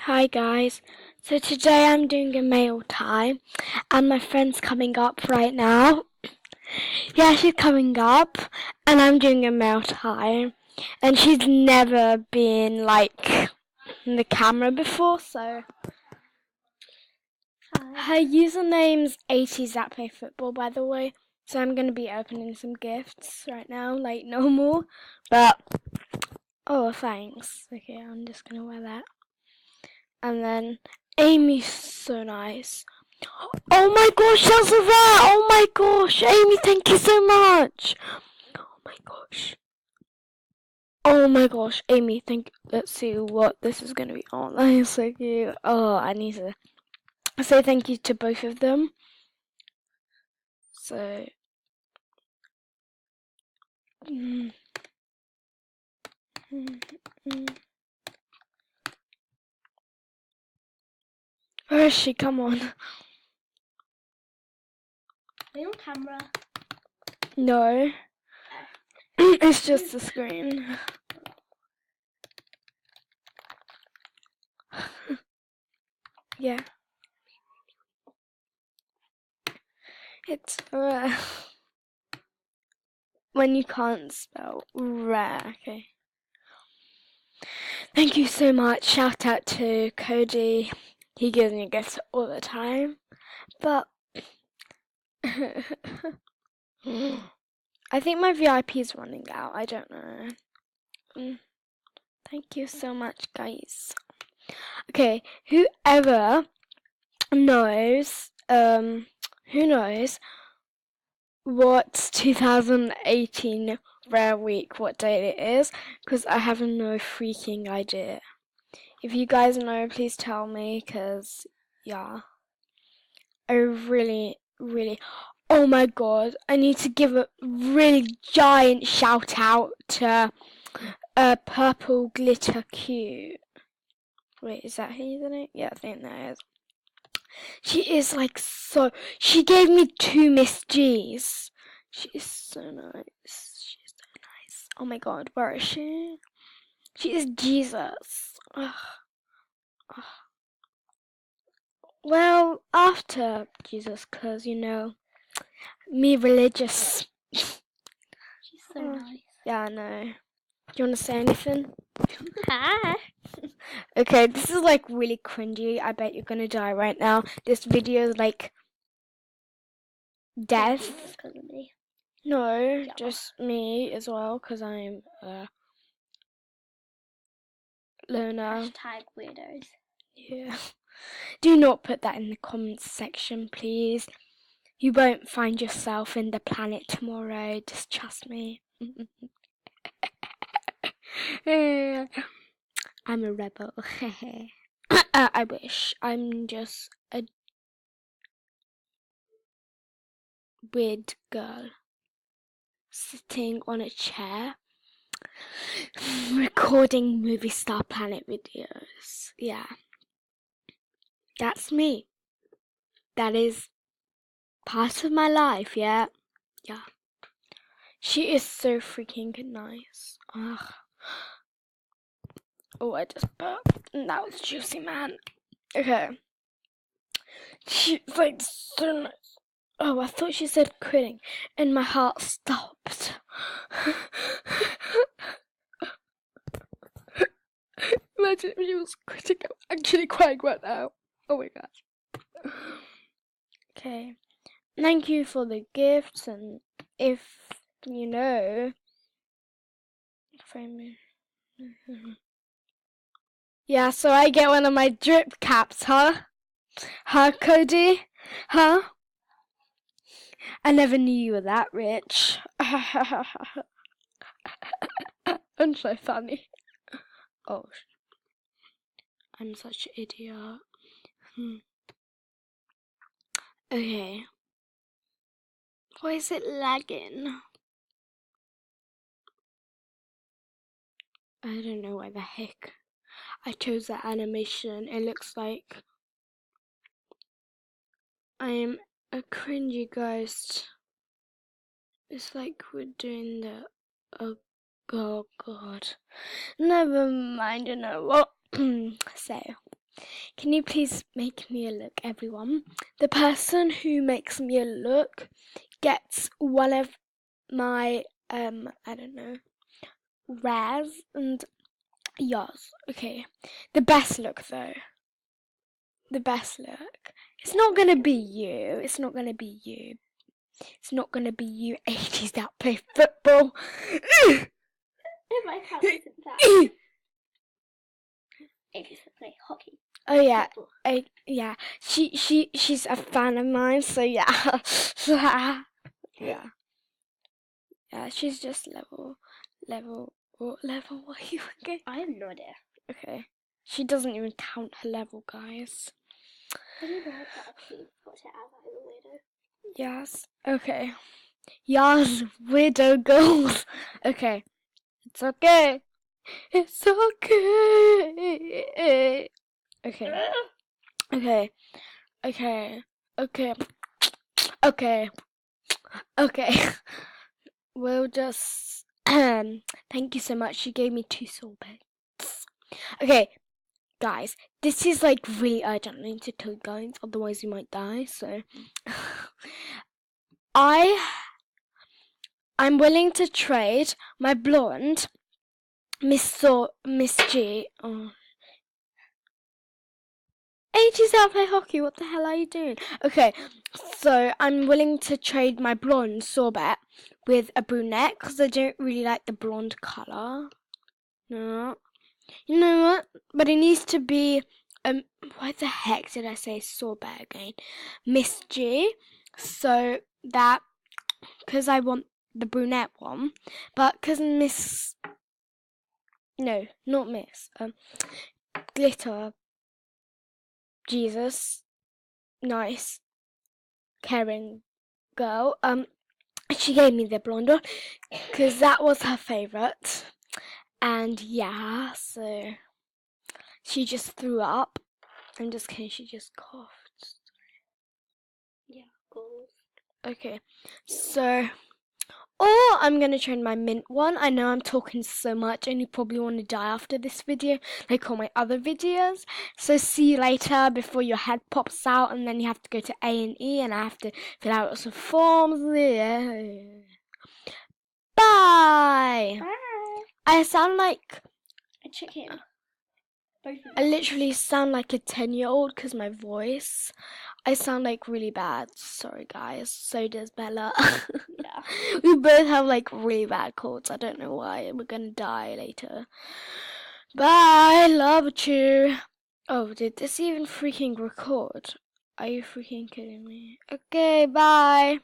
Hi guys, so today I'm doing a mail time and my friend's coming up right now. Yeah, she's coming up and I'm doing a mail time and she's never been like in the camera before, so her username's 80s that play football, by the way. So I'm going to be opening some gifts right now like normal, but oh thanks. Okay, I'm just going to wear that. And then Amy's so nice. Oh my gosh, that's a rat! Oh my gosh, Amy, thank you so much. Oh my gosh. Oh my gosh, Amy, let's see what this is gonna be. Oh, that is so cute. Oh, I need to say thank you to both of them. So, where is she? Come on. Are you on camera? No. It's just the screen. Yeah. It's rare. When you can't spell rare, okay. Thank you so much. Shout out to Cody. He gives me gifts all the time. But I think my VIP is running out. I don't know. Thank you so much, guys. Okay, whoever knows, who knows what 2018 Rare Week, what date it is? Because I have no freaking idea. If you guys know, please tell me, because, yeah. I really, oh my god, I need to give a really giant shout out to Purple Glitter Cute. Wait, is that her username? Yeah, I think that is. She is like she gave me 2 Miss G's. She is so nice. She's so nice. Oh my god, where is she? She is Jesus. Ugh. Ugh. Well, after Jesus, because, you know, me religious. She's so nice. Yeah, I know. Do you want to say anything? Hi. Okay, this is like really cringy. I bet you're gonna die right now. This video is like death. Because of me. No, Yeah. just me as well, because I'm a loner. Hashtag weirdos. Yeah. Do not put that in the comments section, please. You won't find yourself in the planet tomorrow. Just trust me. I'm a rebel. I wish. I'm just a weird girl sitting on a chair recording Movie Star Planet videos. Yeah. That's me. That is part of my life, yeah. Yeah. She is so freaking nice. Ugh. Oh, I just burped. And that was juicy, man. Okay. She's like so nice. Oh, I thought she said quitting, and my heart stopped. Imagine if she was quitting. I'm actually crying right now. Oh my gosh. Okay. Thank you for the gifts, and if you know, yeah, so I get one of my drip caps, huh? Huh, Cody? Huh? I never knew you were that rich. I'm so funny. Oh, I'm such an idiot. Okay. Why is it lagging? I don't know why the heck I chose that animation. It looks like I am a cringy ghost. It's like we're doing the... Oh god. Never mind, you know what? So, Can you please make me a look, everyone? The person who makes me a look gets one of my, I don't know, rares and yours. Okay. The best look, though. The best look. It's not gonna be you. It's not gonna be you. It's not gonna be you 80s that play football. If my house isn't that. If you play hockey. Oh yeah, Football. yeah. She's a fan of mine, so yeah, yeah. She's just level. What level were you again? I have no idea. Okay. She doesn't even count her level, guys. I don't know how to put it as I was a widow. Yes. Okay. Yes, widow goals. Okay. It's okay. It's okay. Okay. Okay. Okay. Okay. Okay. Okay. We'll just thank you so much. You gave me 2 sorbets. Okay, guys, this is like really urgent. I need to tell you guys, otherwise you might die. So I'm willing to trade my blonde Miss G. Oh. 80s out play hockey, what the hell are you doing? Okay, so I'm willing to trade my blonde sorbet with a brunette because I don't really like the blonde colour. No. You know what? But it needs to be, why the heck did I say sorbet again? Miss G. So that, because I want the brunette one, but because no, not Miss, Glitter, Jesus, nice, caring girl, she gave me the blonde one because that was her favourite. And yeah, so she just threw up. I'm just kidding, she just coughed. Yeah, goals. Okay, so, or I'm gonna trade my mint one. I know I'm talking so much and you probably want to die after this video, like all my other videos. So see you later before your head pops out and then you have to go to A&E and I have to fill out some forms. Bye! Bye. I sound like, A chicken. Both of I them. literally sound like a 10-year-old because my voice. I sound like really bad. Sorry, guys. So does Bella. Yeah. We both have like really bad colds. I don't know why. We're gonna die later. Bye. Love you. Oh, did this even freaking record? Are you freaking kidding me? Okay, bye.